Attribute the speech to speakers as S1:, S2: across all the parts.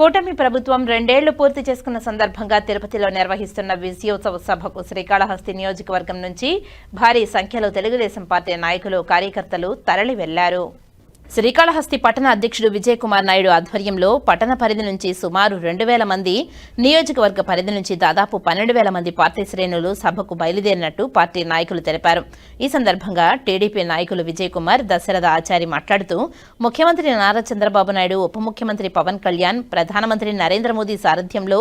S1: కూటమి ప్రభుత్వం 2 ఏళ్లు పూర్తి చేసుకున్న సందర్భంగా తిరుపతిలో నిర్వహిస్తున్న విజయోత్సవ సభకు శ్రీకాళహస్తి నియోజకవర్గం నుంచి భారీ సంఖ్యలో తెలుగుదేశం పార్టీ నాయకులు, కార్యకర్తలు తరలి వెళ్లారు. శ్రీకాళహస్తి పట్టణ అధ్యక్షుడు విజయ్ కుమార్ నాయుడు ఆధ్వర్యంలో పట్టణ పరిధి నుంచి సుమారు 2,000 మంది, నియోజకవర్గ పరిధి నుంచి దాదాపు 12,000 మంది పార్టీ శ్రేణులు సభకు బయలుదేరినట్టు పార్టీ నాయకులు తెలిపారు. ఈ సందర్భంగా టీడీపీ నాయకులు విజయ్ కుమార్, దశరథ ఆచారి మాట్లాడుతూ ముఖ్యమంత్రి నారా చంద్రబాబు నాయుడు, ఉప ముఖ్యమంత్రి పవన్ కళ్యాణ్, ప్రధానమంత్రి నరేంద్ర మోదీ సారథ్యంలో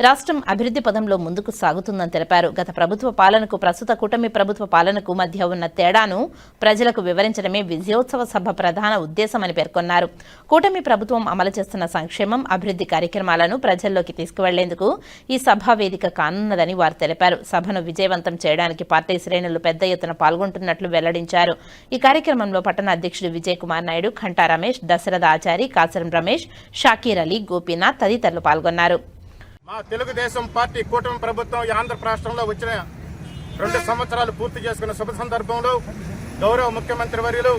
S1: రాష్ట్రం అభివృద్ధి పదంలో ముందుకు సాగుతుందని తెలిపారు. గత ప్రభుత్వ పాలనకు, ప్రస్తుత కూటమి ప్రభుత్వ పాలనకు మధ్య ఉన్న తేడాను ప్రజలకు వివరించడమే విజయోత్సవ సభ ప్రధాన ఉద్దేశమని పేర్కొన్నారు. కూటమి ప్రభుత్వం అమలు చేస్తున్న సంక్షేమం, అభివృద్ధి కార్యక్రమాలను ప్రజల్లోకి తీసుకువెళ్లేందుకు ఈ సభా వేదిక కానున్నదని వారు తెలిపారు. సభను విజయవంతం చేయడానికి పార్టీ శ్రేణులు పెద్ద ఎత్తున పాల్గొంటున్నట్లు వెల్లడించారు. ఈ కార్యక్రమంలో పట్టణ అధ్యక్షుడు విజయ్ కుమార్ నాయుడు, ఖంటా రమేష్, దశరథ ఆచారి, కాసరం రమేష్, షాకీర్ అలీ, గోపీనాథ్ తదితరులు పాల్గొన్నారు.
S2: మా తెలుగుదేశం పార్టీ కూటమి ప్రభుత్వం ఆంధ్ర రాష్ట్రంలో వచ్చిన 2 సంవత్సరాలు పూర్తి చేసుకున్న శుభ సందర్భంలో గౌరవ ముఖ్యమంత్రి వర్యులు,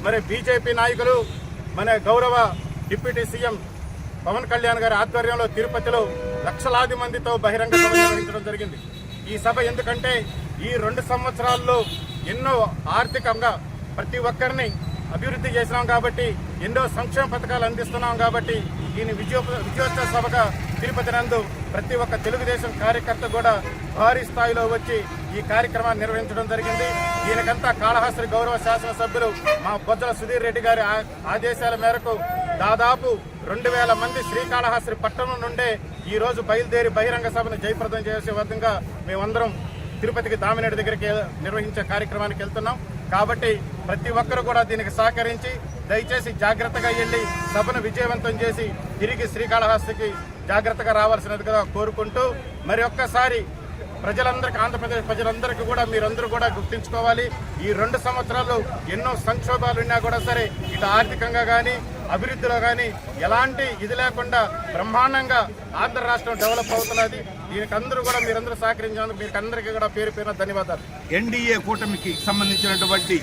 S2: మరి బీజేపీ నాయకులు, మన గౌరవ డిప్యూటీ సీఎం పవన్ కళ్యాణ్ గారి ఆధ్వర్యంలో తిరుపతిలో లక్షలాది మందితో బహిరంగ సభ నిర్వహించడం జరిగింది. ఈ సభ ఎందుకంటే ఈ 2 సంవత్సరాల్లో ఎన్నో ఆర్థికంగా ప్రతి ఒక్కరిని అభివృద్ధి చేసినాం కాబట్టి, ఎన్నో సంక్షేమ పథకాలు అందిస్తున్నాం కాబట్టి దీని విజయోత్సవ సభగా తిరుపతి నందు ప్రతి ఒక్క తెలుగుదేశం కార్యకర్త కూడా భారీ స్థాయిలో వచ్చి ఈ కార్యక్రమాన్ని నిర్వహించడం జరిగింది. దీనికంతా కాళహస్తి గౌరవ శాసనసభ్యులు మా బొజ్జల సుధీర్ రెడ్డి గారి ఆదేశాల మేరకు దాదాపు 2,000 మంది శ్రీకాళహస్తి పట్టణం నుండే ఈ రోజు బయలుదేరి బహిరంగ సభను జయప్రదం చేసే విధంగా మేమందరం తిరుపతికి దామినేడు దగ్గరికి నిర్వహించే కార్యక్రమానికి వెళ్తున్నాం. కాబట్టి ప్రతి ఒక్కరు కూడా దీనికి సహకరించి దయచేసి జాగ్రత్తగా వెళ్ళి సభను విజయవంతం చేసి తిరిగి శ్రీకాళహస్తికి జాగ్రత్తగా రావాల్సినదిగా కోరుకుంటూ, మరి ఒక్కసారి ప్రజలందరికీ, ఆంధ్రప్రదేశ్ ప్రజలందరికీ కూడా మీరందరూ కూడా గుర్తించుకోవాలి. ఈ 2 సంవత్సరాల్లో ఎన్నో సంక్షోభాలు ఉన్నా కూడా సరే, ఇటు ఆర్థికంగా కానీ అభివృద్ధిలో కానీ ఎలాంటి ఇది లేకుండా బ్రహ్మాండంగా ఆంధ్ర రాష్ట్రం డెవలప్ అవుతున్నది. దీనికి అందరూ కూడా మీరందరూ సహకరించినందుకు మీకు అందరికీ కూడా పేరు పేరున ధన్యవాదాలు.
S3: ఎన్డీఏ కూటమికి సంబంధించినటువంటి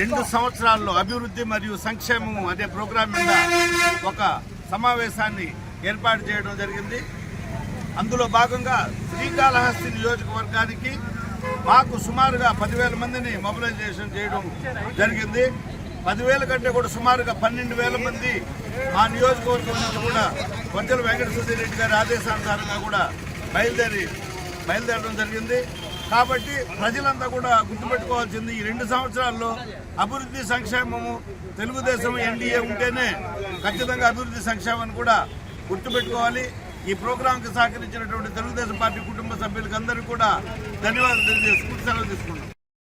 S3: 2 సంవత్సరాల్లో అభివృద్ధి మరియు సంక్షేమం అనే ప్రోగ్రాం మీద ఒక సమావేశాన్ని ఏర్పాటు చేయడం జరిగింది. అందులో భాగంగా శ్రీకాళహస్తి నియోజకవర్గానికి మాకు సుమారుగా 10,000 మందిని మొబిలైజేషన్ చేయడం జరిగింది. 10,000 కంటే కూడా సుమారుగా 12,000 మంది మా నియోజకవర్గం నుంచి కూడా బొజ్జల వెంకట సుధీర్ రెడ్డి గారి ఆదేశానుసారంగా కూడా బయలుదేరడం జరిగింది. కాబట్టి ప్రజలంతా కూడా గుర్తుపెట్టుకోవాల్సింది, ఈ 2 సంవత్సరాల్లో అభివృద్ధి సంక్షేమము తెలుగుదేశం ఎన్డీఏ ఉంటేనే ఖచ్చితంగా అభివృద్ధి సంక్షేమాన్ని కూడా గుర్తుపెట్టుకోవాలి. ఈ ప్రోగ్రాంకి సహకరించినటువంటి తెలుగుదేశం పార్టీ కుటుంబ సభ్యులకు అందరికీ కూడా ధన్యవాదాలు తెలియజేసుకుంటూ సెలవు తీసుకున్నాం.